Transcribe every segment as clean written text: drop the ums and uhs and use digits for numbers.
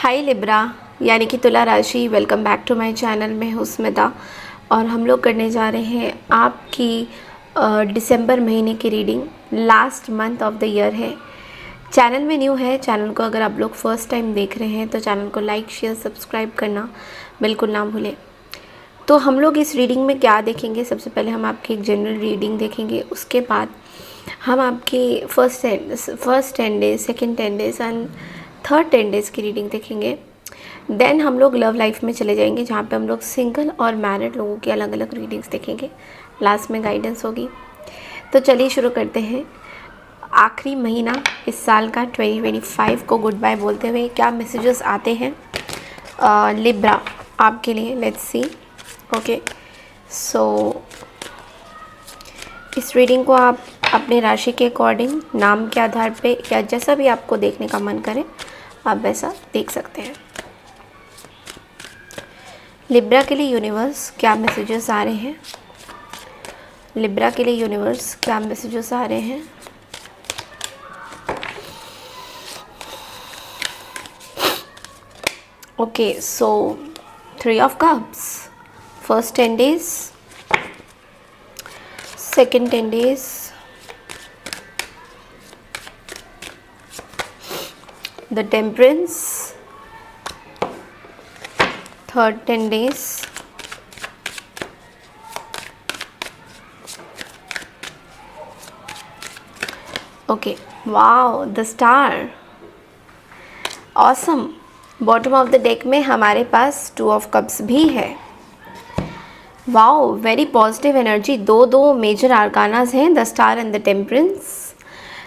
हाय Libra यानी कि तुला राशि, welcome back to my channel. मैं हूँ स्मिता और हम लोग करने जा रहे हैं आपकी दिसंबर महीने की reading. Last month of the year है। चैनल में न्यू है, चैनल को अगर आप लोग फर्स्ट टाइम देख रहे हैं तो चैनल को लाइक शेयर सब्सक्राइब करना बिल्कुल ना भूलें। तो हम लोग इस रीडिंग में क्या देखेंगे, सबसे पहले हम आपकी एक जनरल रीडिंग देखेंगे, उसके बाद हम आपकी first 10 days, second 10 days and third 10 days की रीडिंग देखेंगे। देन हम लोग लव लाइफ में चले जाएंगे, जहाँ पे हम लोग सिंगल और मैरिड लोगों की अलग अलग रीडिंग्स देखेंगे। लास्ट में गाइडेंस होगी। तो चलिए शुरू करते हैं। आखिरी महीना इस साल का 2025 को गुड बाय बोलते हुए क्या मैसेजेस आते हैं लिब्रा आपके लिए। Let's see. ओके, सो इस रीडिंग को आप अपने राशि के अकॉर्डिंग, नाम के आधार पे या जैसा भी आपको देखने का मन करे आप वैसा देख सकते हैं। लिब्रा के लिए यूनिवर्स क्या मैसेजेस आ रहे हैं? लिब्रा के लिए यूनिवर्स क्या मैसेजेस आ रहे हैं? Okay, so 3 of cups, first 10 days, second 10 days, the temperance, third 10 days, okay, wow, the star, awesome। Bottom of the deck में हमारे पास 2 ऑफ कप्स भी है। Wow, very positive energy. दो मेजर आर्कानाज हैं, the star and the temperance.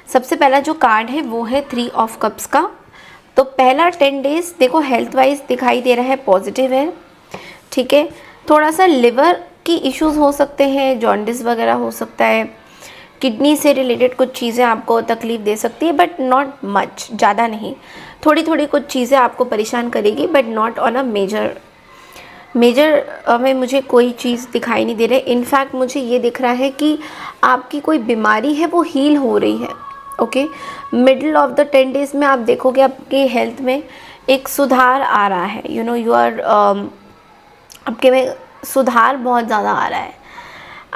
सबसे पहला जो card है वो है 3 ऑफ कप्स का। तो पहला 10 डेज़ देखो हेल्थ वाइज दिखाई दे रहा है, पॉजिटिव है, ठीक है। थोड़ा सा लिवर की इश्यूज हो सकते हैं, जॉन्डिस वगैरह हो सकता है, किडनी से रिलेटेड कुछ चीज़ें आपको तकलीफ़ दे सकती है, बट नॉट मच, ज़्यादा नहीं। थोड़ी थोड़ी कुछ चीज़ें आपको परेशान करेगी, but not on a major में मुझे कोई चीज़ दिखाई नहीं दे रही। इनफैक्ट मुझे ये दिख रहा है कि आपकी कोई बीमारी है वो हील हो रही है। Okay, middle of the 10 days में आप देखोगे आपके हेल्थ में एक सुधार आ रहा है। यू नो यू आर आपके में सुधार बहुत ज़्यादा आ रहा है।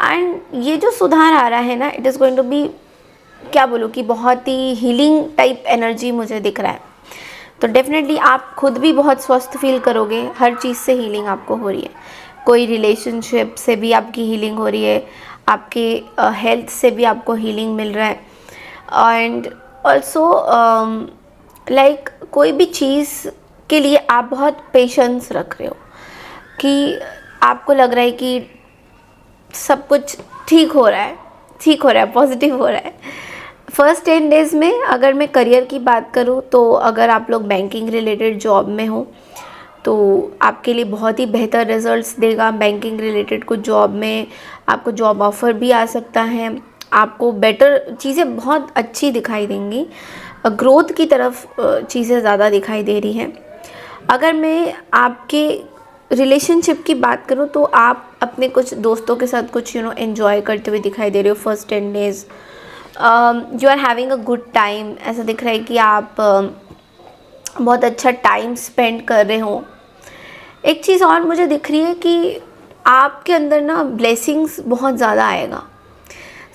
एंड ये जो सुधार आ रहा है ना, it is going to be, क्या बोलूँ कि बहुत ही हीलिंग टाइप एनर्जी मुझे दिख रहा है। तो डेफिनेटली आप खुद भी बहुत स्वस्थ फील करोगे, हर चीज़ से हीलिंग आपको हो रही है। कोई रिलेशनशिप से भी आपकी हीलिंग हो रही है, आपके हेल्थ से भी आपको हीलिंग मिल रहा है। एंड ऑल्सो लाइक कोई भी चीज़ के लिए आप बहुत पेशेंस रख रहे हो, कि आपको लग रहा है कि सब कुछ ठीक हो रहा है, पॉजिटिव हो रहा है। फर्स्ट 10 डेज़ में अगर मैं करियर की बात करूँ तो अगर आप लोग बैंकिंग रिलेटेड जॉब में हो तो आपके लिए बहुत ही बेहतर रिजल्ट्स देगा। बैंकिंग रिलेटेड कुछ जॉब में आपको जॉब ऑफ़र भी आ सकता है, आपको बेटर चीज़ें बहुत अच्छी दिखाई देंगी, ग्रोथ की तरफ चीज़ें ज़्यादा दिखाई दे रही हैं। अगर मैं आपके रिलेशनशिप की बात करूँ तो आप अपने कुछ दोस्तों के साथ कुछ एंजॉय करते हुए दिखाई दे रहे हो। First 10 days you are having a good time, ऐसा दिख रहा है कि आप बहुत अच्छा टाइम स्पेंड कर रहे हो। एक चीज़ और मुझे दिख रही है कि आपके अंदर ना ब्लेसिंग्स बहुत ज़्यादा आएगा,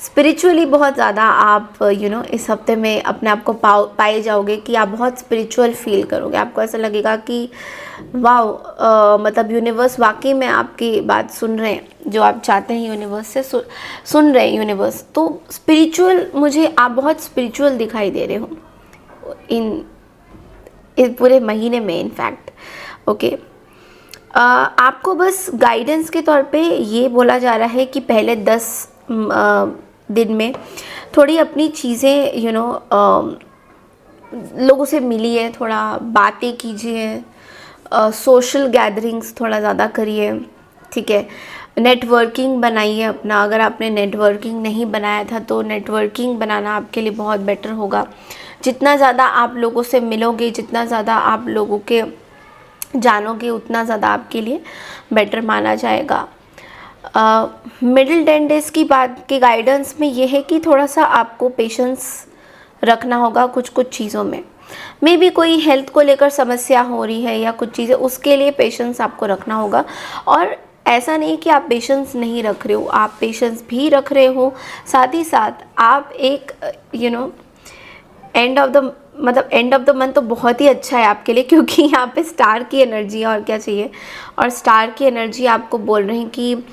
स्पिरिचुअली बहुत ज़्यादा आप इस हफ्ते में अपने आप को पाए जाओगे कि आप बहुत स्पिरिचुअल फील करोगे। आपको ऐसा लगेगा कि वाओ, मतलब यूनिवर्स वाकई में आपकी बात सुन रहे हैं, जो आप चाहते हैं यूनिवर्स से सुन रहे हैं यूनिवर्स। तो स्पिरिचुअल, मुझे आप बहुत स्पिरिचुअल दिखाई दे रहे हो इस पूरे महीने में इनफैक्ट। ओके, आपको बस गाइडेंस के तौर पे ये बोला जा रहा है कि पहले 10 दिन में थोड़ी अपनी चीज़ें लोगों से मिलिए, थोड़ा बातें कीजिए, सोशल गैदरिंग्स थोड़ा ज़्यादा करिए, ठीक है। नेटवर्किंग बनाइए अपना। अगर आपने नेटवर्किंग नहीं बनाया था तो नेटवर्किंग बनाना आपके लिए बहुत बेटर होगा। जितना ज़्यादा आप लोगों से मिलोगे, जितना ज़्यादा आप लोगों के जानोगे, उतना ज़्यादा आपके लिए बेटर माना जाएगा। मिडिल 10 डेज़ की बात के गाइडेंस में ये है कि थोड़ा सा आपको पेशेंस रखना होगा कुछ कुछ चीज़ों में। मे बी कोई हेल्थ को लेकर समस्या हो रही है या कुछ चीज़ें, उसके लिए पेशेंस आपको रखना होगा। और ऐसा नहीं कि आप पेशेंस नहीं रख रहे हो, आप पेशेंस भी रख रहे हो, साथ ही साथ आप एक end of the end of the month तो बहुत ही अच्छा है आपके लिए, क्योंकि यहाँ पे स्टार की एनर्जी है और क्या चाहिए। और स्टार की एनर्जी आपको बोल रहे हैं कि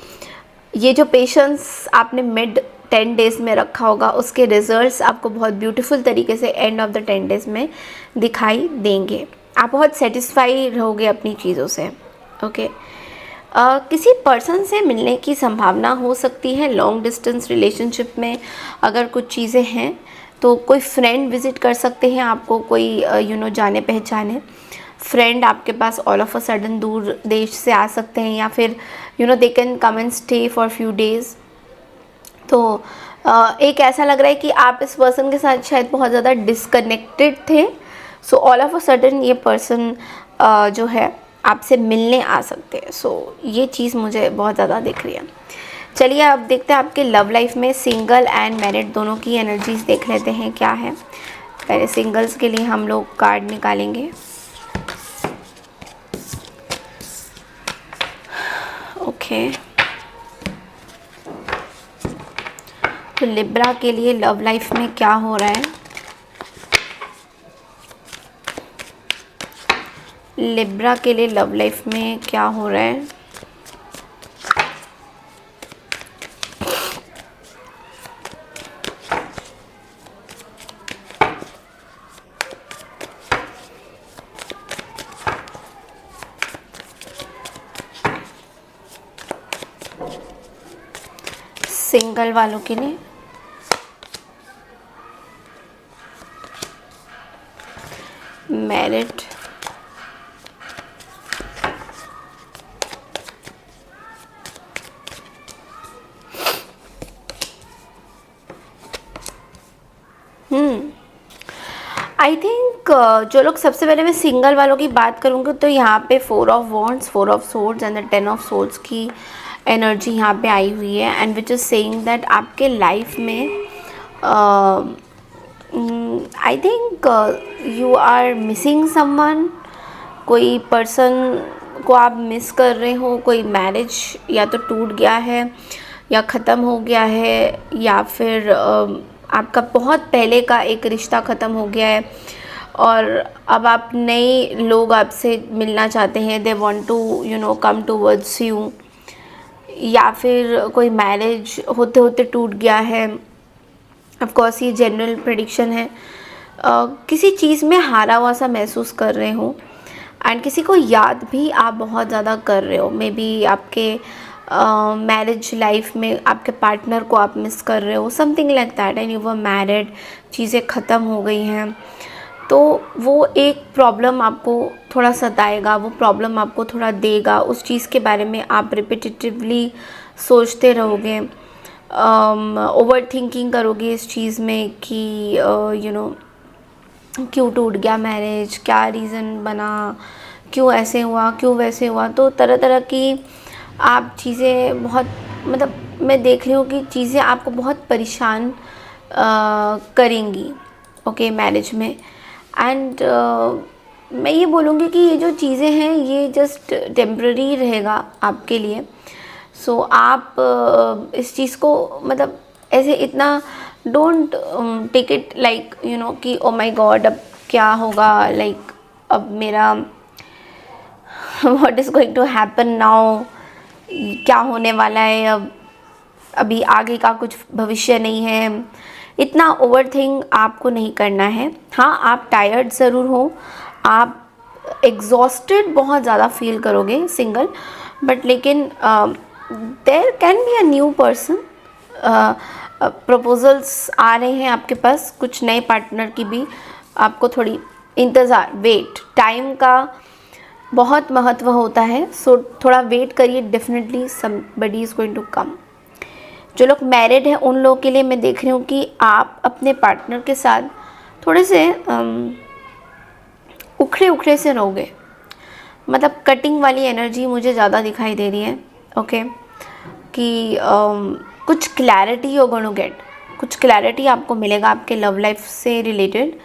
ये जो पेशेंस आपने मिड 10 डेज़ में रखा होगा, उसके रिजल्ट्स आपको बहुत ब्यूटीफुल तरीके से एंड ऑफ द 10 डेज़ में दिखाई देंगे। आप बहुत सेटिस्फाई रहोगे अपनी चीज़ों से। ओके, किसी पर्सन से मिलने की संभावना हो सकती है लॉन्ग डिस्टेंस रिलेशनशिप में। अगर कुछ चीज़ें हैं तो कोई फ्रेंड विज़िट कर सकते हैं आपको, कोई जाने पहचाने फ्रेंड आपके पास ऑल ऑफ अ सडन दूर देश से आ सकते हैं, या फिर they can come and stay for few days. तो एक ऐसा लग रहा है कि आप इस पर्सन के साथ शायद बहुत ज़्यादा डिसकनेक्टेड थे। So all of a sudden ये पर्सन जो है आपसे मिलने आ सकते हैं। सो ये चीज़ मुझे बहुत ज़्यादा दिख रही है। चलिए अब देखते हैं आपके लव लाइफ में सिंगल एंड मैरिड दोनों की एनर्जीज देख लेते हैं क्या है। पहले सिंगल्स के लिए हम लोग कार्ड निकालेंगे। ओके, तो लिब्रा के लिए लव लाइफ में क्या हो रहा है? लिब्रा के लिए लव लाइफ में क्या हो रहा है? सिंगल वालों के लिए मैरिड, आई थिंक जो लोग, सबसे पहले मैं सिंगल वालों की बात करूँगी तो यहाँ पे 4 of wands, 4 of swords and the 10 of swords की एनर्जी यहाँ पे आई हुई है। And which is saying that आपके लाइफ में I think you are missing someone. कोई पर्सन को आप मिस कर रहे हो, कोई मैरिज या तो टूट गया है या ख़त्म हो गया है, या फिर आपका बहुत पहले का एक रिश्ता ख़त्म हो गया है और अब आप नए लोग आपसे मिलना चाहते हैं। They want to come towards you, या फिर कोई मैरिज होते होते टूट गया है। ऑफ कोर्स ये जनरल प्रेडिक्शन है। किसी चीज़ में हारा हुआ सा महसूस कर रहे हो एंड किसी को याद भी आप बहुत ज़्यादा कर रहे हो। मे बी आपके मैरिज लाइफ में आपके पार्टनर को आप मिस कर रहे हो, something like that. And you were married, चीज़ें ख़त्म हो गई हैं, तो वो एक प्रॉब्लम आपको थोड़ा सताएगा, वो प्रॉब्लम आपको थोड़ा देगा। उस चीज़ के बारे में आप रिपीटेटिवली सोचते रहोगे, ओवर थिंकिंग करोगे इस चीज़ में कि क्यों टूट गया मैरिज, क्या रीज़न बना, क्यों ऐसे हुआ, क्यों वैसे हुआ। तो तरह तरह की आप चीज़ें बहुत, मैं देख रही हूँ कि चीज़ें आपको बहुत परेशान करेंगी ओके मैरिज में। एंड मैं ये बोलूँगी कि ये जो चीज़ें हैं ये जस्ट टेम्प्ररी रहेगा आपके लिए। सो आप इस चीज़ को ऐसे इतना डोंट टेक इट लाइक कि ओ माय गॉड अब क्या होगा, लाइक अब मेरा what is going to happen now, क्या होने वाला है, अब अभी आगे का कुछ भविष्य नहीं है। इतना ओवरथिंक आपको नहीं करना है। हाँ, आप टायर्ड ज़रूर हो, आप एग्जॉस्टेड बहुत ज़्यादा फील करोगे सिंगल, बट लेकिन there can be a new person. Proposals आ रहे हैं आपके पास, कुछ नए पार्टनर की भी। आपको थोड़ी इंतज़ार, वेट, टाइम का बहुत महत्व होता है। सो थोड़ा वेट करिए, definitely somebody is going to come. जो लोग मैरिड हैं उन लोगों के लिए मैं देख रही हूँ कि आप अपने पार्टनर के साथ थोड़े से उखड़े उखड़े से रहोगे, कटिंग वाली एनर्जी मुझे ज़्यादा दिखाई दे रही है। ओके, कि कुछ क्लैरिटी यू गोना गेट, कुछ क्लैरिटी आपको मिलेगा आपके लव लाइफ से रिलेटेड।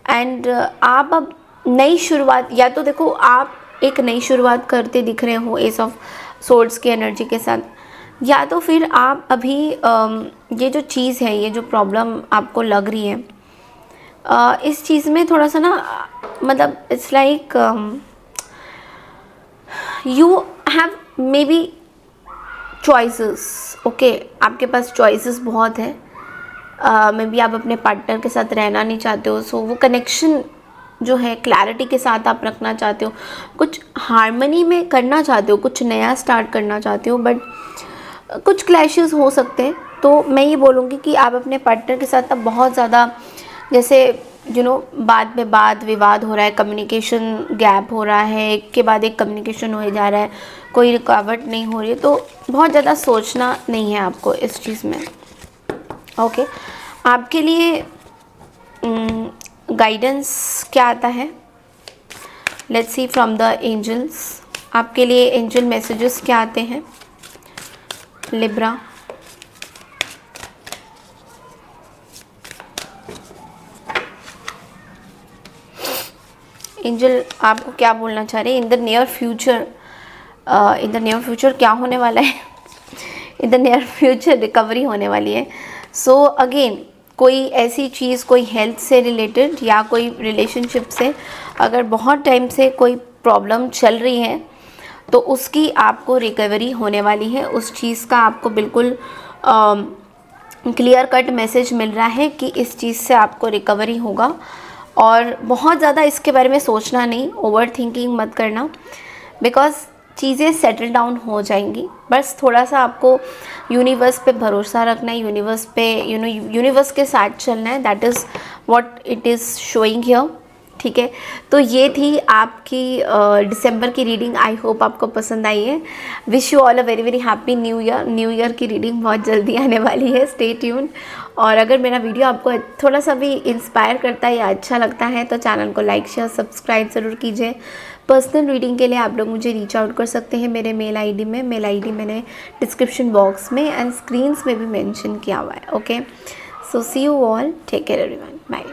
एंड आप अब नई शुरुआत, या तो देखो आप एक नई शुरुआत करते दिख रहे हो एस ऑफ सोर्ड्स की एनर्जी के साथ, या तो फिर आप अभी ये जो चीज़ है, ये जो प्रॉब्लम आपको लग रही है, इस चीज़ में थोड़ा सा ना मतलब it's like you have may be choices. Okay, आपके पास चॉइसेस बहुत है। मे बी आप अपने पार्टनर के साथ रहना नहीं चाहते हो, सो वो कनेक्शन जो है क्लैरिटी के साथ आप रखना चाहते हो, कुछ हार्मनी में करना चाहते हो, कुछ नया स्टार्ट करना चाहते हो, बट कुछ क्लैशेस हो सकते हैं। तो मैं ये बोलूँगी कि आप अपने पार्टनर के साथ अब बहुत ज़्यादा जैसे बात पे बात विवाद हो रहा है, कम्युनिकेशन गैप हो रहा है, एक के बाद एक कम्युनिकेशन हो जा रहा है, कोई रुकावट नहीं हो रही है, तो बहुत ज़्यादा सोचना नहीं है आपको इस चीज़ में। ओके, आपके लिए गाइडेंस क्या आता है, let's see from the angels. आपके लिए एंजल मैसेजेस क्या आते हैं लिब्रा? एंजल आपको क्या बोलना चाह रहे हैं in the near future? In the near future क्या होने वाला है? In the near future recovery होने वाली है। सो अगेन कोई ऐसी चीज़, कोई हेल्थ से रिलेटेड या कोई रिलेशनशिप से अगर बहुत टाइम से कोई प्रॉब्लम चल रही है तो उसकी आपको रिकवरी होने वाली है। उस चीज़ का आपको बिल्कुल क्लियर कट मैसेज मिल रहा है कि इस चीज़ से आपको रिकवरी होगा। और बहुत ज़्यादा इसके बारे में सोचना नहीं, ओवर थिंकिंग मत करना, बिकॉज़ चीज़ें सेटल डाउन हो जाएंगी। बस थोड़ा सा आपको यूनिवर्स पे भरोसा रखना है, यूनिवर्स पे यूनिवर्स के साथ चलना है। That is what it is showing here. ठीक है, तो ये थी आपकी दिसंबर की रीडिंग। आई होप आपको पसंद आई है। Wish you all a very very happy new year. New year की रीडिंग बहुत जल्दी आने वाली है, स्टे ट्यून। और अगर मेरा वीडियो आपको थोड़ा सा भी इंस्पायर करता है या अच्छा लगता है तो चैनल को लाइक शेयर सब्सक्राइब ज़रूर कीजिए। पर्सनल रीडिंग के लिए आप लोग मुझे रीच आउट कर सकते हैं मेरे मेल आईडी में। मेल आईडी मैंने डिस्क्रिप्शन बॉक्स में एंड स्क्रीन्स में भी मेंशन किया हुआ है। Okay, so see you all, take care everyone, bye.